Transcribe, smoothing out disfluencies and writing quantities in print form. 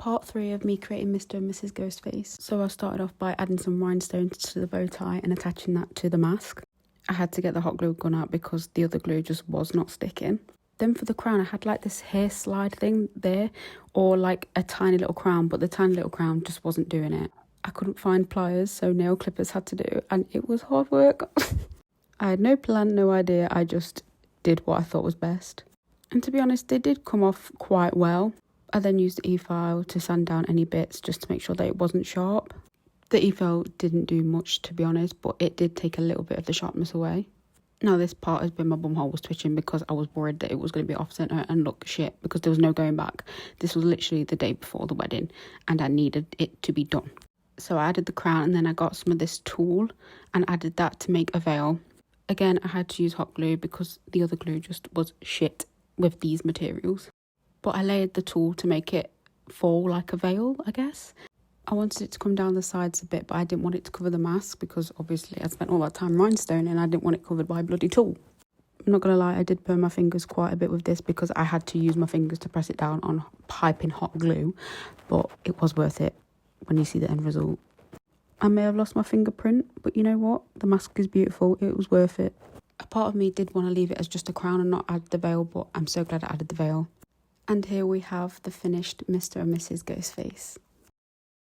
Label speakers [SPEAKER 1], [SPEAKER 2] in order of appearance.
[SPEAKER 1] part 3 of me creating Mr. and Mrs. Ghostface. So I started off by adding some rhinestones to the bow tie and attaching that to the mask. I had to get the hot glue gun out because the other glue just was not sticking. Then for the crown, I had like this hair slide thing there, or like a tiny little crown, but the tiny little crown just wasn't doing it. I couldn't find pliers, so nail clippers had to do, and it was hard work. I had no plan, no idea, I just did what I thought was best. And to be honest, they did come off quite well. I then used the e-file to sand down any bits just to make sure that it wasn't sharp. The e-file didn't do much, to be honest, but it did take a little bit of the sharpness away. Now this part has been my bumhole was twitching because I was worried that it was going to be off centre and look shit because there was no going back. This was literally the day before the wedding and I needed it to be done. So I added the crown and then I got some of this tulle and added that to make a veil. Again, I had to use hot glue because the other glue just was shit with these materials. But I layered the tulle to make it fall like a veil, I guess. I wanted it to come down the sides a bit, but I didn't want it to cover the mask because obviously I spent all that time rhinestone and I didn't want it covered by bloody tulle. I'm not going to lie, I did burn my fingers quite a bit with this because I had to use my fingers to press it down on piping hot glue, but it was worth it when you see the end result. I may have lost my fingerprint, but you know what? The mask is beautiful. It was worth it. A part of me did want to leave it as just a crown and not add the veil, but I'm so glad I added the veil. And here we have the finished Mr. and Mrs. Ghostface.